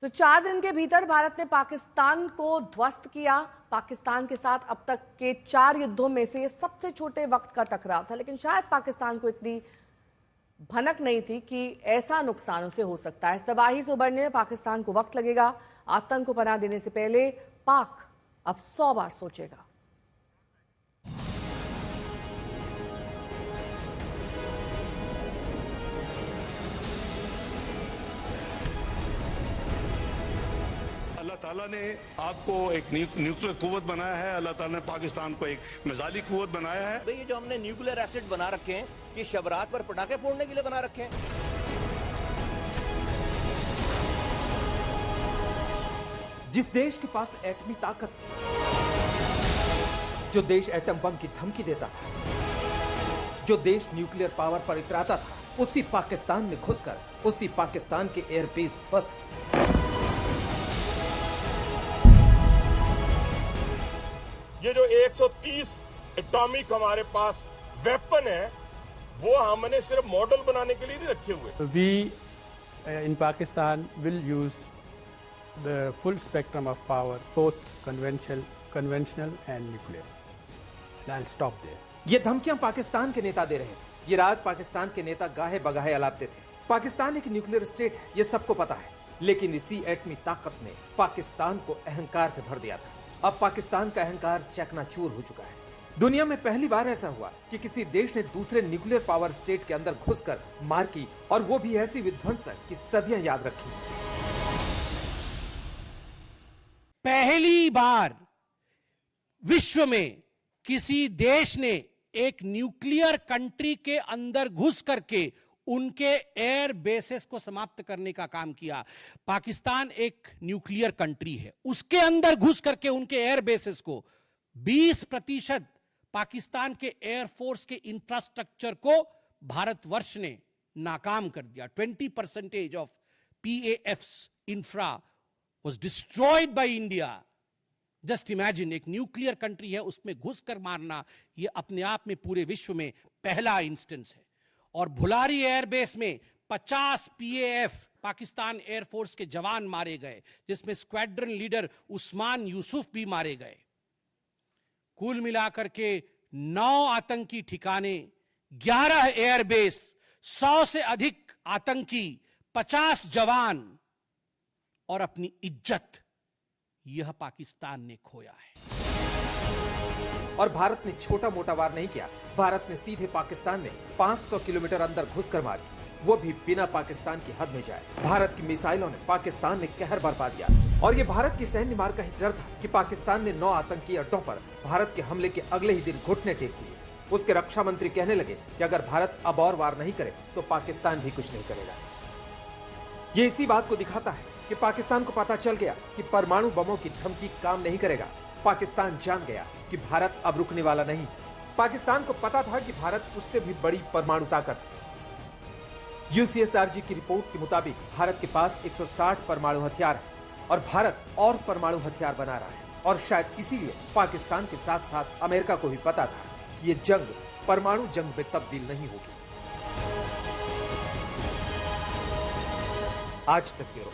तो 4 दिन के भीतर भारत ने पाकिस्तान को ध्वस्त किया। पाकिस्तान के साथ अब तक के 4 युद्धों में से सबसे छोटे वक्त का टकराव था, लेकिन शायद पाकिस्तान को इतनी भनक नहीं थी कि ऐसा नुकसान उसे हो सकता है। इस तबाही से उबरने में पाकिस्तान को वक्त लगेगा। आतंक को पनाह देने से पहले पाक अब 100 बार सोचेगा। अल्लाह ताला ने आपको एक न्यूक्लियर कुव्वत बनाया है। अल्लाह ताला ने पाकिस्तान को एक मिसाइली कुव्वत बनाया है। भाई ये जो हमने न्यूक्लियर एसिड बना रखे हैं, ये शबरात पर पटाखे फोड़ने के लिए बना रखे हैं। जिस देश के पास एटमी ताकत थी, जो देश एटम बम की धमकी देता था, जो देश न्यूक्लियर पावर पर इतराता था, उसी पाकिस्तान में घुसकर उसी पाकिस्तान के एयरबेस ध्वस्त किए। ये जो 130 एटॉमिक हमारे पास वेपन है, वो हमने सिर्फ मॉडल बनाने के लिए नहीं रखे हुए। We in Pakistan will use the full spectrum of power, both conventional and nuclear. And I'll stop there. ये धमकियां पाकिस्तान के नेता दे रहे हैं। ये राग पाकिस्तान के नेता गाहे बगाहे अलापते थे। पाकिस्तान एक न्यूक्लियर स्टेट है, ये सबको पता है, लेकिन इसी एटमी ताकत ने पाकिस्तान को अहंकार से भर दिया था। अब पाकिस्तान का अहंकार चकनाचूर हो चुका है। दुनिया में पहली बार ऐसा हुआ कि किसी देश ने दूसरे न्यूक्लियर पावर स्टेट के अंदर घुसकर मार की, और वो भी ऐसी विध्वंसक कि सदियां याद रखी। पहली बार विश्व में किसी देश ने एक न्यूक्लियर कंट्री के अंदर घुस करके उनके एयर बेसेस को समाप्त करने का काम किया। पाकिस्तान एक न्यूक्लियर कंट्री है, उसके अंदर घुस करके उनके एयर बेसेस को 20% पाकिस्तान के एयरफोर्स के इंफ्रास्ट्रक्चर को भारतवर्ष ने नाकाम कर दिया। 20% of PAF's infra was destroyed by India. Just imagine, एक न्यूक्लियर कंट्री है, उसमें घुसकर मारना, यह अपने आप में पूरे विश्व में पहला इंस्टेंस है। और भुलारी एयरबेस में 50 PAF पाकिस्तान एयरफोर्स के जवान मारे गए, जिसमें स्क्वाड्रन लीडर उस्मान यूसुफ भी मारे गए। कुल मिलाकर के 9 आतंकी ठिकाने, 11 एयरबेस, 100 से अधिक आतंकी, 50 जवान और अपनी इज्जत, यह पाकिस्तान ने खोया है। और भारत ने छोटा मोटा वार नहीं किया। भारत ने सीधे पाकिस्तान में 500 किलोमीटर अंदर घुसकर मार की, वो भी बिना पाकिस्तान की हद में जाए। भारत की मिसाइलों ने पाकिस्तान में कहर बरपा दिया, और ये भारत की सैन्य मार का ही डर था कि पाकिस्तान ने 9 आतंकी अड्डों पर भारत के हमले के अगले ही दिन घुटने टेक दिए। उसके रक्षा मंत्री कहने लगे कि अगर भारत अब और वार नहीं करे तो पाकिस्तान भी कुछ नहीं करेगा। ये इसी बात को दिखाता है कि पाकिस्तान को पता चल गया कि परमाणु बमों की धमकी काम नहीं करेगा। पाकिस्तान जान गया कि भारत अब रुकने वाला नहीं। पाकिस्तान को पता था कि भारत उससे भी बड़ी परमाणु ताकत है। UCSRG की रिपोर्ट के मुताबिक भारत के पास 160 परमाणु हथियार है, और भारत और परमाणु हथियार बना रहा है। और शायद इसीलिए पाकिस्तान के साथ साथ अमेरिका को भी पता था कि ये जंग परमाणु जंग में तब्दील नहीं होगी। आज तक ब्यूरो।